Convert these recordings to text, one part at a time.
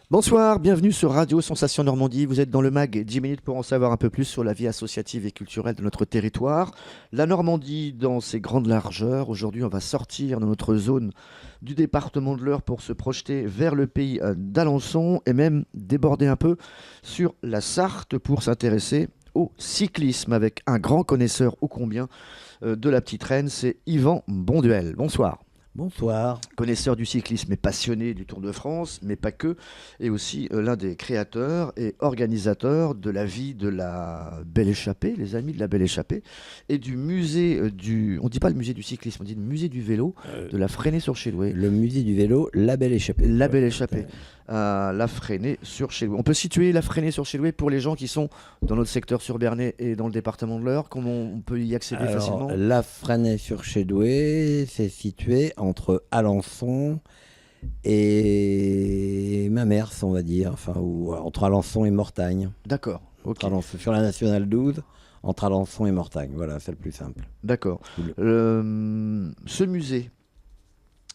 Bonsoir, bienvenue sur Radio Sensation Normandie. Vous êtes dans le MAG 10 minutes pour en savoir un peu plus sur la vie associative et culturelle de notre territoire. La Normandie dans ses grandes largeurs. Aujourd'hui, on va sortir de notre zone du département de l'Eure pour se projeter vers le pays d'Alençon et même déborder un peu sur la Sarthe pour s'intéresser au cyclisme avec un grand connaisseur ô combien de la petite reine, c'est Yvan Bonduel. Bonsoir. Bonsoir. Connaisseur du cyclisme et passionné du Tour de France, mais pas que, et aussi l'un des créateurs et organisateurs de la vie de la Belle Échappée, les amis de la Belle Échappée, et du musée du... On dit pas le musée du cyclisme, on dit le musée du vélo de la Fresnay-sur-Chéloué. Le musée du vélo, la Belle Échappée. La Belle Échappée. La Fresnay-sur-Chéloué. On peut situer la Fresnay-sur-Chéloué pour les gens qui sont dans notre secteur surbernais et dans le département de l'Eure. Comment on peut y accéder facilement? La Fresnay-sur-Chéloué, c'est situé entre Alençon et Mamers, on va dire, ou entre Alençon et Mortagne. D'accord. Ok. Sur la Nationale 12, entre Alençon et Mortagne. Voilà, c'est le plus simple. D'accord. Ce musée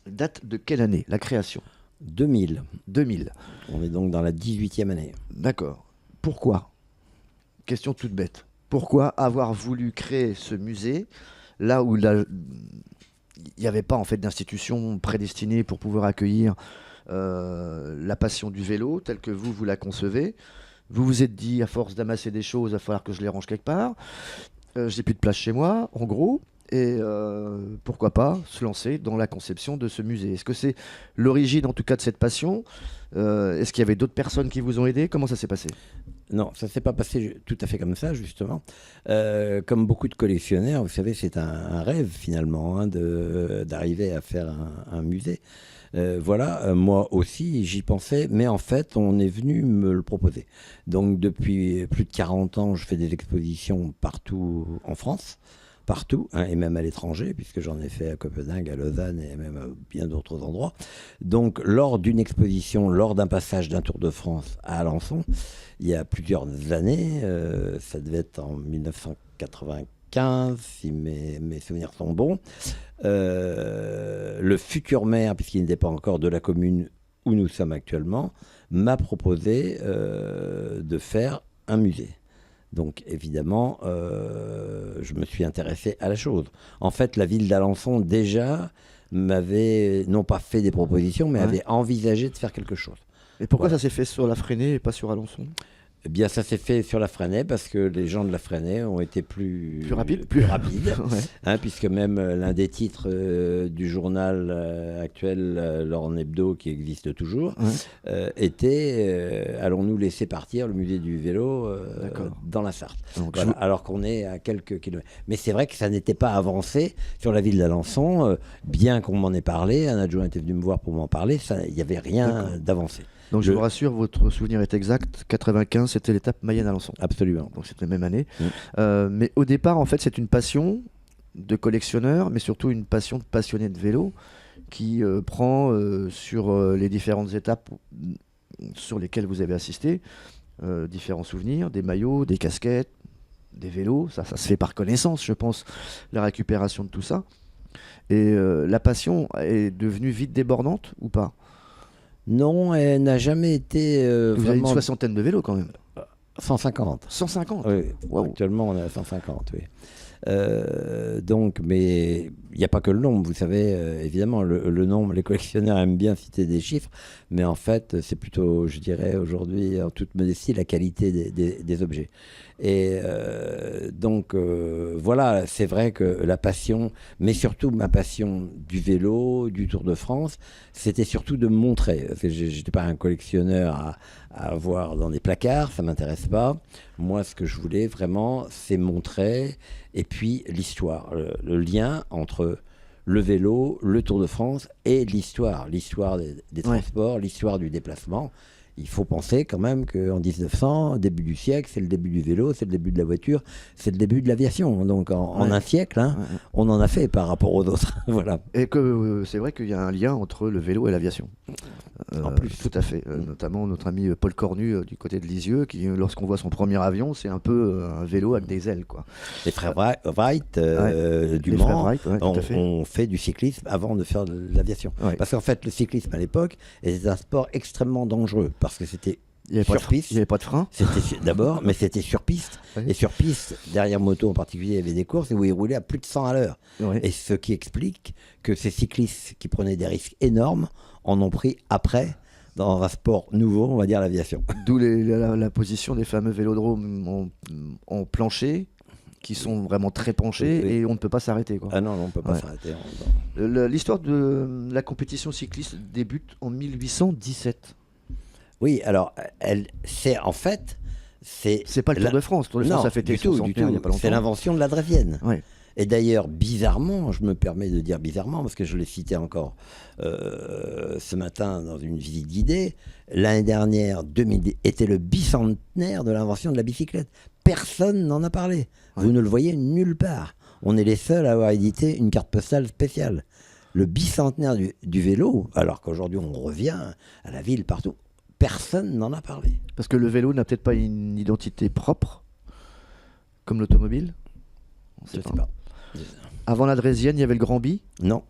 date de quelle année, la création? 2000. 2000. On est donc dans la 18e année. D'accord. Pourquoi? Question toute bête. Pourquoi avoir voulu créer ce musée là où il n'y avait pas en fait d'institution prédestinée pour pouvoir accueillir la passion du vélo telle que vous la concevez? Vous vous êtes dit, à force d'amasser des choses, il va falloir que je les range quelque part. J'ai plus de place chez moi, en gros. Et pourquoi pas se lancer dans la conception de ce musée? Est-ce que c'est l'origine en tout cas de cette passion? Est-ce qu'il y avait d'autres personnes qui vous ont aidé? Comment ça s'est passé? Non, ça ne s'est pas passé tout à fait comme ça, justement. Comme beaucoup de collectionneurs, vous savez, c'est un rêve finalement d'arriver à faire un musée. Moi aussi, j'y pensais, mais en fait, on est venu me le proposer. Donc depuis plus de 40 ans, je fais des expositions partout en France. Partout, et même à l'étranger, puisque j'en ai fait à Copenhague, à Lausanne et même à bien d'autres endroits. Donc, lors d'une exposition, lors d'un passage d'un Tour de France à Alençon, il y a plusieurs années, ça devait être en 1995, si mes souvenirs sont bons, le futur maire, puisqu'il n'était pas encore de la commune où nous sommes actuellement, m'a proposé de faire un musée. Donc évidemment, je me suis intéressé à la chose. En fait, la ville d'Alençon déjà m'avait non pas fait des propositions, mais avait envisagé de faire quelque chose. Et pourquoi ça s'est fait sur la Fresnay et pas sur Alençon? Eh bien, ça s'est fait sur la Fresnay parce que les gens de la Fresnay ont été plus rapides, ouais. Puisque même l'un des titres du journal actuel, l'Orne Hebdo, qui existe toujours, était allons-nous laisser partir le musée du vélo dans la Sarthe. Donc, voilà, alors qu'on est à quelques kilomètres. Mais c'est vrai que ça n'était pas avancé sur la ville d'Alençon, bien qu'on m'en ait parlé. Un adjoint était venu me voir pour m'en parler. Il n'y avait rien d'avancé. Donc je vous rassure, votre souvenir est exact. 95, c'était l'étape Mayenne-Alençon. Absolument. Donc c'était la même année. Mais au départ, en fait, c'est une passion de collectionneur, mais surtout une passion de passionné de vélo qui prend sur les différentes étapes sur lesquelles vous avez assisté, différents souvenirs, des maillots, des casquettes, des vélos. Ça se fait par connaissance, je pense, la récupération de tout ça. Et la passion est devenue vite débordante ou pas? Non, elle n'a jamais été Vous avez une soixantaine de vélos quand même. 150. 150? Oui, wow. Actuellement on est à 150, oui. Donc, mais il n'y a pas que le nombre, vous savez, évidemment, le nombre, les collectionneurs aiment bien citer des chiffres, mais en fait, c'est plutôt, je dirais, aujourd'hui, en toute modestie, la qualité des objets. Et voilà, c'est vrai que la passion, mais surtout ma passion du vélo, du Tour de France, c'était surtout de me montrer. Je n'étais pas un collectionneur à avoir dans des placards, ça ne m'intéresse pas. Moi, ce que je voulais vraiment, c'est montrer, et puis l'histoire, le lien entre le vélo, le Tour de France et l'histoire des transports, l'histoire du déplacement. Il faut penser quand même qu'en 1900, début du siècle, c'est le début du vélo, c'est le début de la voiture, c'est le début de l'aviation. Donc en un siècle, on en a fait par rapport aux autres. Voilà. Et que c'est vrai qu'il y a un lien entre le vélo et l'aviation. En plus. Tout à fait. Notamment notre ami Paul Cornu du côté de Lisieux, qui lorsqu'on voit son premier avion, c'est un peu un vélo avec des ailes, quoi. Les frères Wright du Mans ont fait du cyclisme avant de faire de l'aviation. Ouais. Parce qu'en fait, le cyclisme à l'époque était un sport extrêmement dangereux parce que c'était Il n'y avait, sur piste. il y avait pas de frein. D'abord, mais c'était sur piste. Ouais. Et sur piste, derrière moto en particulier, il y avait des courses où ils roulaient à plus de 100 à l'heure. Ouais. Et ce qui explique que ces cyclistes qui prenaient des risques énormes en ont pris après dans un sport nouveau, on va dire l'aviation. D'où la position des fameux vélodromes en plancher, qui sont vraiment très penchés, Oui. et on ne peut pas s'arrêter, quoi. Ah non, on ne peut pas Ouais. s'arrêter. L'histoire de la compétition cycliste débute en 1817. Oui, alors, c'est en fait... C'est pas le Tour de France. Le Tour de France, Non, ça fêtait du tout, son centenaire il n'y a pas longtemps. C'est l'invention de la Drévienne. Ouais. Et d'ailleurs, bizarrement, je me permets de dire bizarrement, parce que je l'ai cité encore ce matin dans une visite guidée, l'année dernière, 2000, était le bicentenaire de l'invention de la bicyclette. Personne n'en a parlé. Ouais. Vous ne le voyez nulle part. On est les seuls à avoir édité une carte postale spéciale. Le bicentenaire du vélo, alors qu'aujourd'hui on revient à la ville partout. Personne n'en a parlé. Parce que le vélo n'a peut-être pas une identité propre, comme l'automobile. On Je sait ne pas. sais pas. Avant la Drésienne, il y avait le Grand Bi. Non.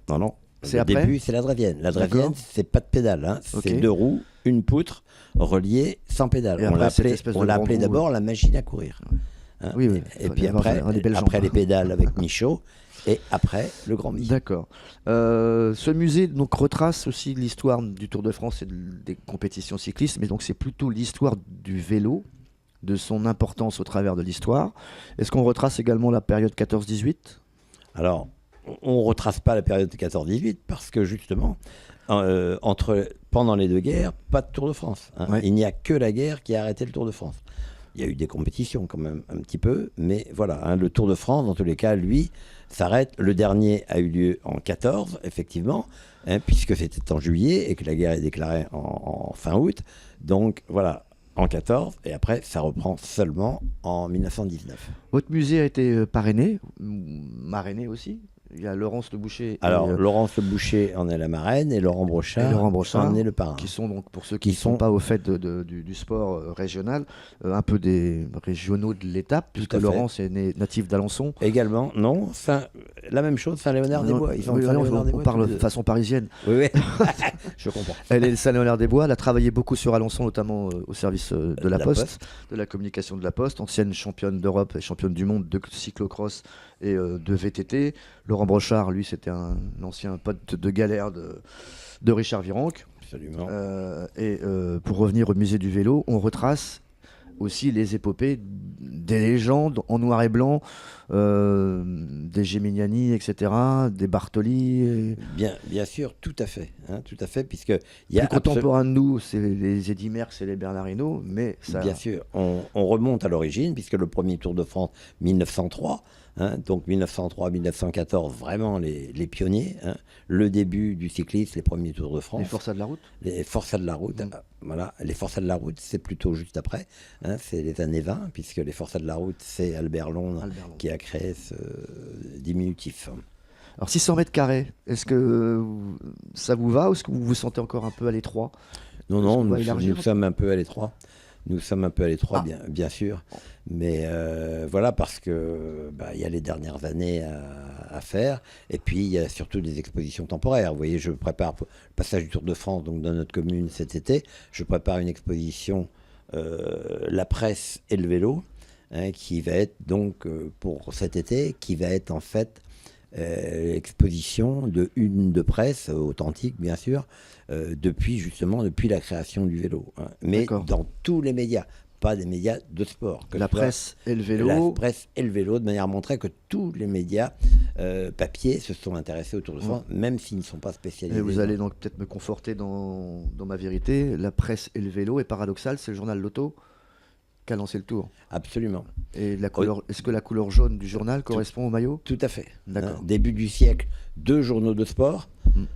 C'est Le après début, c'est la Drévienne. La Drévienne, D'accord. c'est pas de pédale. Hein. Ok. C'est 2 roues, une poutre, reliée sans pédale. Et On après, cette l'appelait espèce de on l'appelait grande roue, d'abord la machine à courir. Hein. Oui, oui. Et Fallait puis avoir des belles après jambes. les pédales avec Michaud, et après le Grand Bi. D'accord. Ce musée donc retrace aussi l'histoire du Tour de France et des compétitions cyclistes, mais donc c'est plutôt l'histoire du vélo, de son importance au travers de l'histoire. Est-ce qu'on retrace également la période 14-18 ? Alors, on ne retrace pas la période de 14-18 parce que justement, pendant les deux guerres, pas de Tour de France. Hein. Ouais. Il n'y a que la guerre qui a arrêté le Tour de France. Il y a eu des compétitions quand même un petit peu, mais voilà, hein, le Tour de France, dans tous les cas, lui, s'arrête. Le dernier a eu lieu en 14, effectivement, hein, puisque c'était en juillet et que la guerre est déclarée en fin août. Donc voilà, en 14, et après, ça reprend seulement en 1919. Votre musée a été parrainé, marrainé aussi. Il y a Laurence Le Boucher Alors, et, Laurence Le Boucher en est la marraine et Laurent Brochard, en est le parrain. qui sont donc, pour ceux qui ne Qui sont sont- pas au fait du sport régional, un peu des régionaux de l'étape, puisque à fait. Laurence est natif d'Alençon. Également, non, la même chose, Saint-Léonard-des-Bois. Ils sont Oui, de non, Saint-Léonard-des-Bois on parle tous les de deux. façon parisienne. Oui, oui. Je comprends. Elle est de Saint-Léonard-des-Bois, elle a travaillé beaucoup sur Alençon, notamment au service de la Poste, de la communication de la Poste, ancienne championne d'Europe et championne du monde de cyclocross et de VTT. Laurent Brochard, lui, c'était un ancien pote de galère de Richard Virenque. Absolument. Pour revenir au musée du vélo, on retrace aussi les épopées des légendes en noir et blanc, des Gemignani, etc., des Bartoli. Bien sûr, tout à fait. Hein, tout à fait, puisque il y a Plus contemporains de nous, c'est les Eddy Merckx et les Bernard Hinault, mais ça... Bien sûr, on remonte à l'origine, puisque le premier Tour de France, 1903, hein, donc 1903-1914, vraiment les pionniers, hein, le début du cyclisme, les premiers Tours de France. Les forçats de la route. Les forçats de la route, voilà, les forçats de la route, c'est plutôt juste après, hein, c'est les années 20, puisque les forçats de la route, c'est Albert Long qui a créé ce diminutif. Alors 600 mètres carrés, est-ce que ça vous va ou est-ce que vous vous sentez encore un peu à l'étroit ? Non, qu'on va élargir nous sommes un peu à l'étroit. Nous sommes un peu à l'étroit, bien sûr. Mais voilà, parce que il y a les dernières années à faire. Et puis, il y a surtout des expositions temporaires. Vous voyez, je prépare le passage du Tour de France donc, dans notre commune cet été. Je prépare une exposition La presse et le vélo, hein, qui va être donc pour cet été, qui va être en fait exposition de une de presse authentique, bien sûr, depuis la création du vélo. Hein. Mais D'accord. dans tous les médias, pas des médias de sport. La presse et le vélo. La presse et le vélo, de manière à montrer que tous les médias papier se sont intéressés au Tour de France, même s'ils ne sont pas spécialisés. Et vous allez donc peut-être me conforter dans ma vérité. La presse et le vélo est paradoxal, c'est le journal Loto qui a lancé le Tour. Absolument. Et est-ce que la couleur jaune du journal correspond au maillot ? Tout à fait. D'accord. Hein, début du siècle, 2 journaux de sport,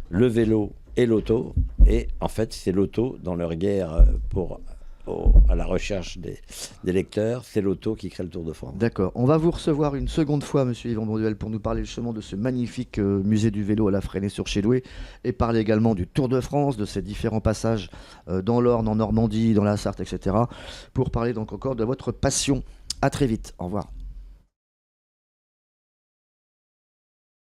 le vélo et l'auto. Et en fait, c'est l'auto dans leur guerre à la recherche des lecteurs. C'est l'auto qui crée le Tour de France. D'accord. On va vous recevoir une seconde fois, monsieur Yvan Bonduel, pour nous parler justement de ce magnifique musée du vélo à la Fresnay-sur-Chédoué et parler également du Tour de France, de ses différents passages dans l'Orne, en Normandie, dans la Sarthe, etc. Pour parler donc encore de votre passion. À très vite. Au revoir.